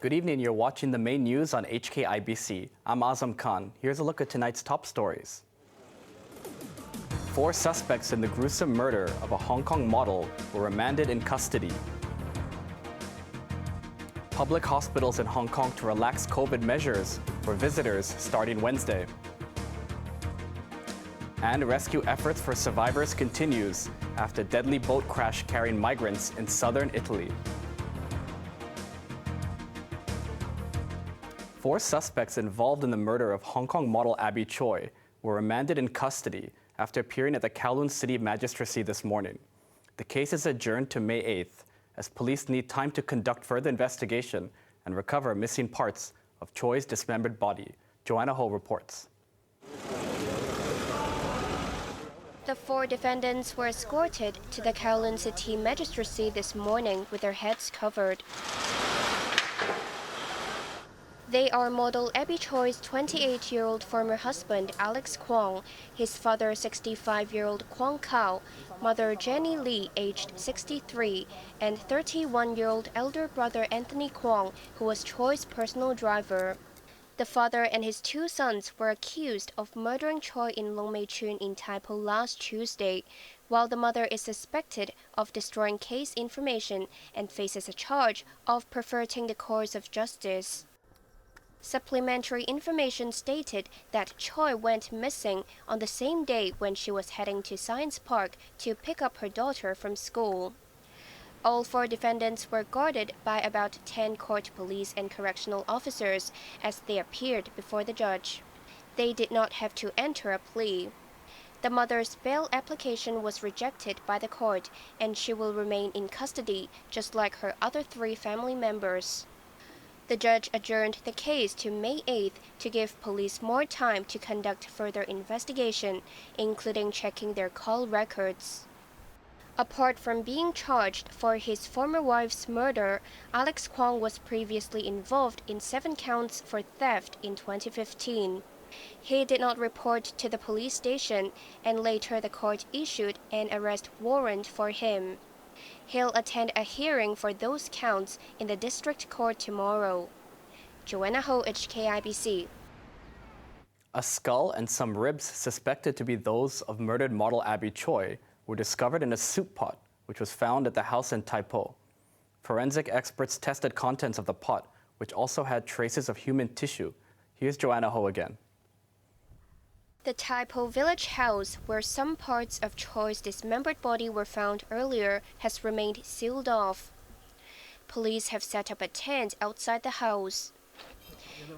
Good evening, you're watching the main news on HKIBC. I'm Azam Khan. Here's a look at tonight's top stories. 4 suspects in the gruesome murder of a Hong Kong model were remanded in custody. Public hospitals in Hong Kong to relax COVID measures for visitors starting Wednesday. And rescue efforts for survivors continues after deadly boat crash carrying migrants in southern Italy. 4 suspects involved in the murder of Hong Kong model Abby Choi were remanded in custody after appearing at the Kowloon City Magistracy this morning. The case is adjourned to May 8th as police need time to conduct further investigation and recover missing parts of Choi's dismembered body. Joanna Ho reports. The 4 defendants were escorted to the Kowloon City Magistracy this morning with their heads covered. They are model Abby Choi's 28-year-old former husband Alex Kwong, his father 65-year-old Kwong Kao, mother Jenny Lee aged 63, and 31-year-old elder brother Anthony Kwong, who was Choi's personal driver. The father and his 2 sons were accused of murdering Choi in Long Mei Tsuen in Tai Po last Tuesday, while the mother is suspected of destroying case information and faces a charge of perverting the course of justice. Supplementary information stated that Choi went missing on the same day when she was heading to Science Park to pick up her daughter from school. All 4 defendants were guarded by about 10 court police and correctional officers as they appeared before the judge. They did not have to enter a plea. The mother's bail application was rejected by the court, and she will remain in custody just like her other 3 family members. The judge adjourned the case to May 8th to give police more time to conduct further investigation, including checking their call records. Apart from being charged for his former wife's murder, Alex Kwong was previously involved in 7 counts for theft in 2015. He did not report to the police station, and later the court issued an arrest warrant for him. He'll attend a hearing for those counts in the district court tomorrow. Joanna Ho, HKIBC. A skull and some ribs suspected to be those of murdered model Abby Choi were discovered in a soup pot, which was found at the house in Tai Po. Forensic experts tested contents of the pot, which also had traces of human tissue. Here's Joanna Ho again. The Tai Po village house, where some parts of Choi's dismembered body were found earlier, has remained sealed off. Police have set up a tent outside the house.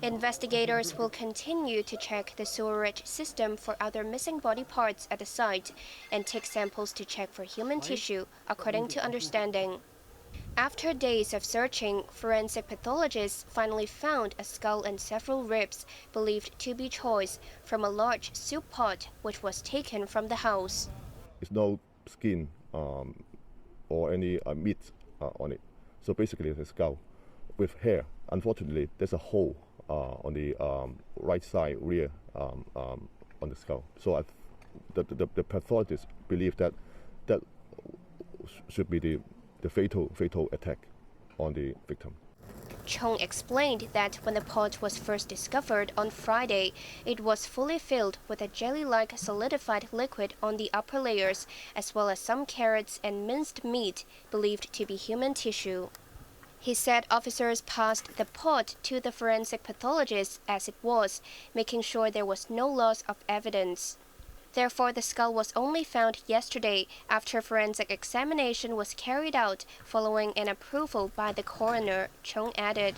Investigators will continue to check the sewerage system for other missing body parts at the site and take samples to check for human tissue, according to understanding. After days of searching, forensic pathologists finally found a skull and several ribs believed to be Choi's from a large soup pot which was taken from the house. There's no skin or any meat on it. So basically it's a skull with hair. Unfortunately, there's a hole on the right side rear on the skull. So the pathologists believe that should be the fatal attack on the victim. Chung explained that when the pot was first discovered on Friday, it was fully filled with a jelly-like solidified liquid on the upper layers, as well as some carrots and minced meat believed to be human tissue. He said officers passed the pot to the forensic pathologists as it was, making sure there was no loss of evidence. Therefore, the skull was only found yesterday after forensic examination was carried out following an approval by the coroner, Chung added.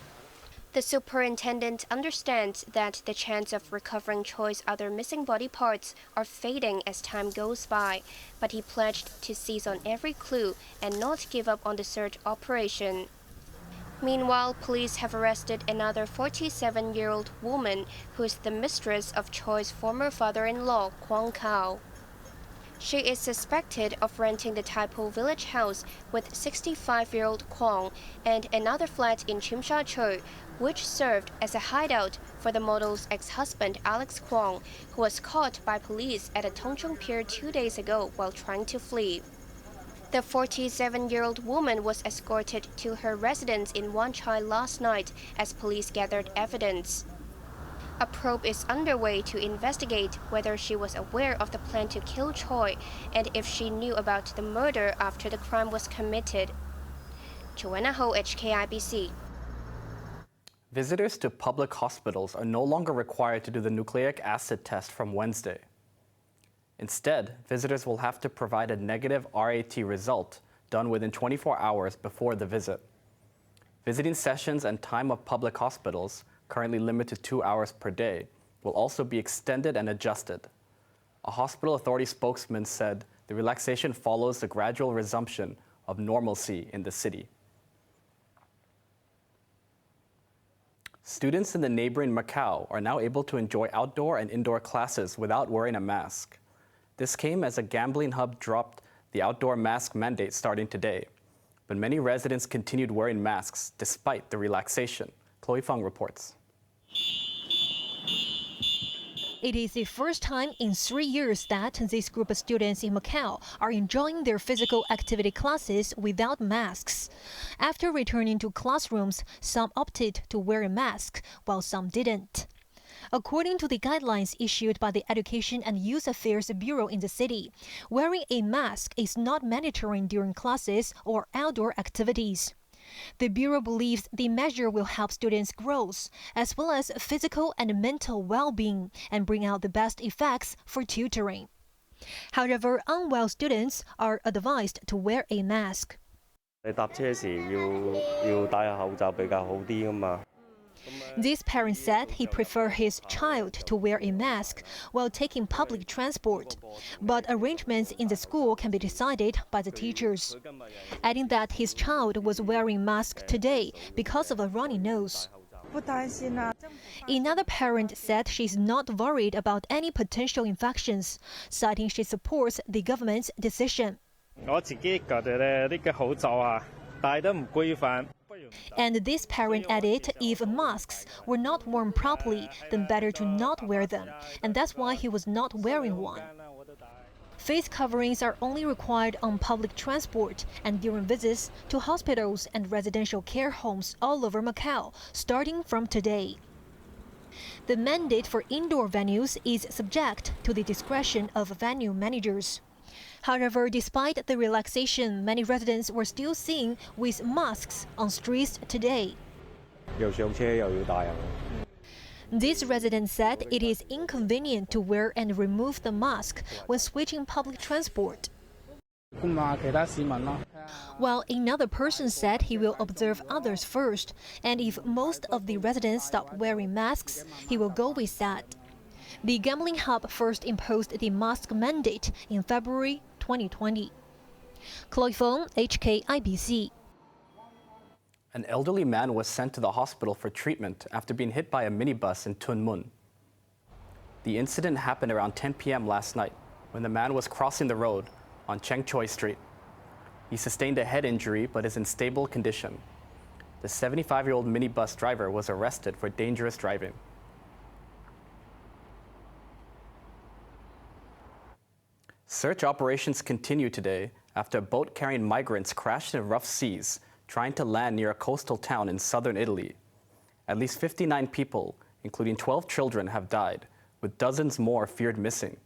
The superintendent understands that the chance of recovering Choi's other missing body parts are fading as time goes by, but he pledged to seize on every clue and not give up on the search operation. Meanwhile, police have arrested another 47-year-old woman who is the mistress of Choi's former father-in-law, Kwong Kao. She is suspected of renting the Tai Po village house with 65-year-old Kwong and another flat in Tsim Sha Tsui, which served as a hideout for the model's ex-husband Alex Kwong, who was caught by police at a Tongchung Pier 2 days ago while trying to flee. The 47-year-old woman was escorted to her residence in Wan Chai last night as police gathered evidence. A probe is underway to investigate whether she was aware of the plan to kill Choi and if she knew about the murder after the crime was committed. Joanna Ho, HKIBC. Visitors to public hospitals are no longer required to do the nucleic acid test from Wednesday. Instead, visitors will have to provide a negative RAT result done within 24 hours before the visit. Visiting sessions and time of public hospitals, currently limited to 2 hours per day, will also be extended and adjusted. A hospital authority spokesman said the relaxation follows the gradual resumption of normalcy in the city. Students in the neighboring Macau are now able to enjoy outdoor and indoor classes without wearing a mask. This came as a gambling hub dropped the outdoor mask mandate starting today. But many residents continued wearing masks despite the relaxation. Chloe Fung reports. It is the first time in 3 years that this group of students in Macau are enjoying their physical activity classes without masks. After returning to classrooms, some opted to wear a mask, while some didn't. According to the guidelines issued by the Education and Youth Affairs Bureau in the city, wearing a mask is not mandatory during classes or outdoor activities. The Bureau believes the measure will help students' growth, as well as physical and mental well-being, and bring out the best effects for tutoring. However, unwell students are advised to wear a mask. 你搭車時要戴下口罩比較好啲㗎嘛。 This parent said he preferred his child to wear a mask while taking public transport, but arrangements in the school can be decided by the teachers, adding that his child was wearing a mask today because of a runny nose. Another parent said she's not worried about any potential infections, citing she supports the government's decision. 我自己覺得咧，呢個口罩啊，戴得唔規範。 And this parent added if masks were not worn properly, then better to not wear them, and that's why he was not wearing one. Face coverings are only required on public transport and during visits to hospitals and residential care homes all over Macau, starting from today. The mandate for indoor venues is subject to the discretion of venue managers. However, despite the relaxation, many residents were still seen with masks on streets today. 又上車又要戴啊！ This resident said it is inconvenient to wear and remove the mask when switching public transport. While another person said he will observe others first, and if most of the residents stop wearing masks, he will go with that. The gambling hub first imposed the mask mandate in February 2020. Chloe Fong, HKIBC. An elderly man was sent to the hospital for treatment after being hit by a minibus in Tuen Mun. The incident happened around 10 p.m. last night when the man was crossing the road on Cheng Choi Street. He sustained a head injury but is in stable condition. The 75-year-old minibus driver was arrested for dangerous driving. Search operations continue today after a boat carrying migrants crashed in rough seas, trying to land near a coastal town in southern Italy. At least 59 people, including 12 children, have died, with dozens more feared missing.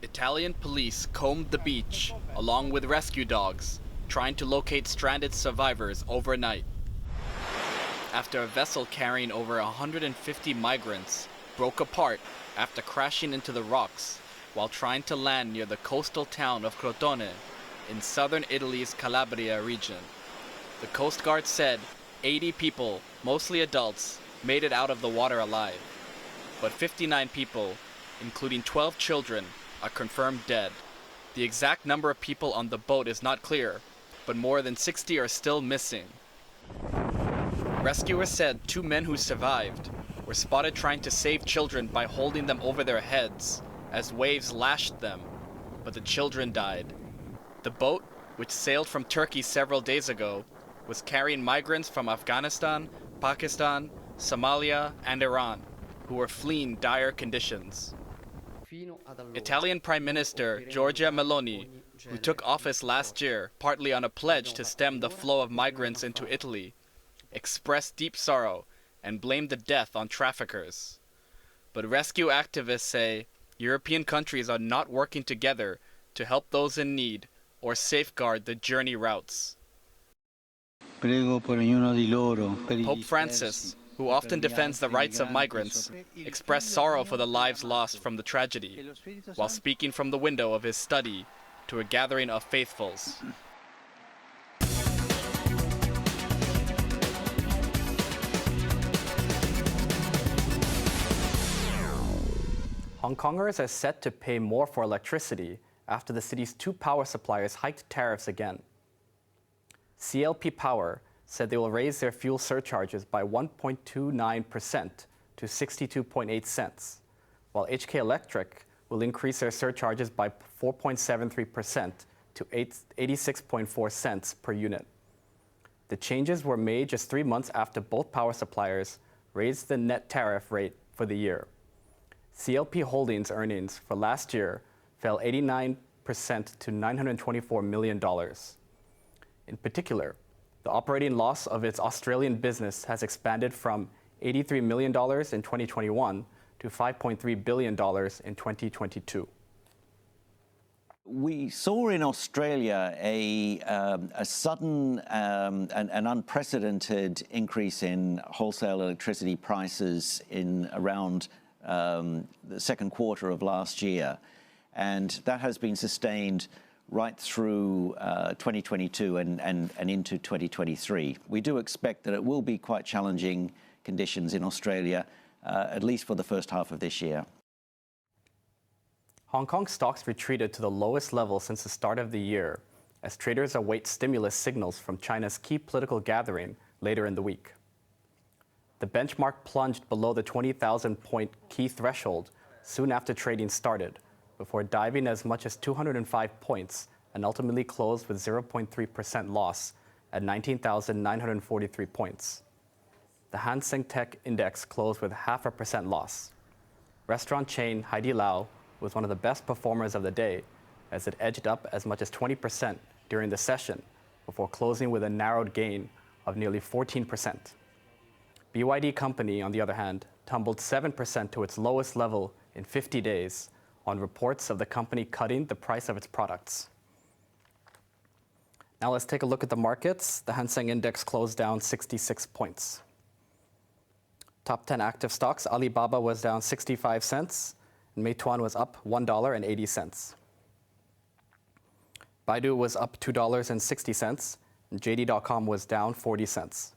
Italian police combed the beach, along with rescue dogs, trying to locate stranded survivors overnight. After a vessel carrying over 150 migrants broke apart after crashing into the rocks, while trying to land near the coastal town of Crotone in southern Italy's Calabria region. The Coast Guard said 80 people, mostly adults, made it out of the water alive. But 59 people, including 12 children, are confirmed dead. The exact number of people on the boat is not clear, but more than 60 are still missing. Rescuers said 2 men who survived were spotted trying to save children by holding them over their heads as waves lashed them, but the children died. The boat, which sailed from Turkey several days ago, was carrying migrants from Afghanistan, Pakistan, Somalia, and Iran, who were fleeing dire conditions. Italian Prime Minister Giorgia Meloni who took office last year partly on a pledge to stem the flow of migrants into Italy, expressed deep sorrow and blamed the death on traffickers. But rescue activists say European countries are not working together to help those in need or safeguard the journey routes. Pope Francis, who often defends the rights of migrants, expressed sorrow for the lives lost from the tragedy, while speaking from the window of his study to a gathering of faithfuls. Hong Kongers are set to pay more for electricity after the city's two power suppliers hiked tariffs again. CLP Power said they will raise their fuel surcharges by 1.29% to 62.8 cents, while HK Electric will increase their surcharges by 4.73% to 86.4 cents per unit. The changes were made just 3 months after both power suppliers raised the net tariff rate for the year. CLP Holdings' earnings for last year fell 89% to $924 million. In particular, the operating loss of its Australian business has expanded from $83 million in 2021 to $5.3 billion in 2022. We saw in Australia a sudden and unprecedented increase in wholesale electricity prices in around the second quarter of last year, and that has been sustained right through 2022 and into 2023. We do expect that it will be quite challenging conditions in Australia, at least for the first half of this year. Hong Kong stocks retreated to the lowest level since the start of the year, as traders await stimulus signals from China's key political gathering later in the week. The benchmark plunged below the 20,000-point key threshold soon after trading started, before diving as much as 205 points and ultimately closed with 0.3% loss at 19,943 points. The Hang Seng Tech Index closed with 0.5% loss. Restaurant chain Haidilao was one of the best performers of the day, as it edged up as much as 20% during the session, before closing with a narrowed gain of nearly 14%. BYD Company, on the other hand, tumbled 7% to its lowest level in 50 days on reports of the company cutting the price of its products. Now let's take a look at the markets. The Hang Seng Index closed down 66 points. Top 10 active stocks, Alibaba was down 65 cents, and Meituan was up $1.80. Baidu was up $2.60, and JD.com was down 40 cents.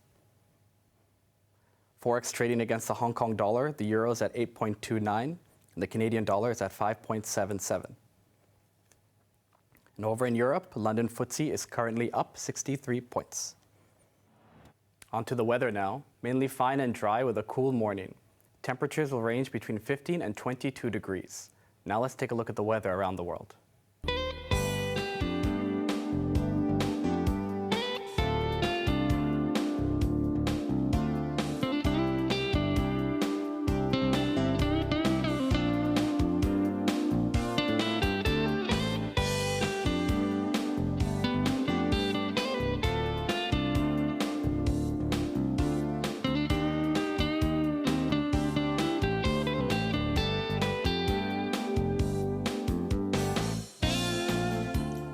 Forex trading against the Hong Kong dollar, the euro is at 8.29, and the Canadian dollar is at 5.77. And over in Europe, London FTSE is currently up 63 points. On to the weather now. Mainly fine and dry with a cool morning. Temperatures will range between 15 and 22 degrees. Now let's take a look at the weather around the world.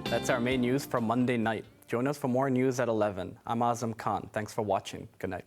That's our main news for Monday night. Join us for more news at 11. I'm Azam Khan. Thanks for watching. Good night.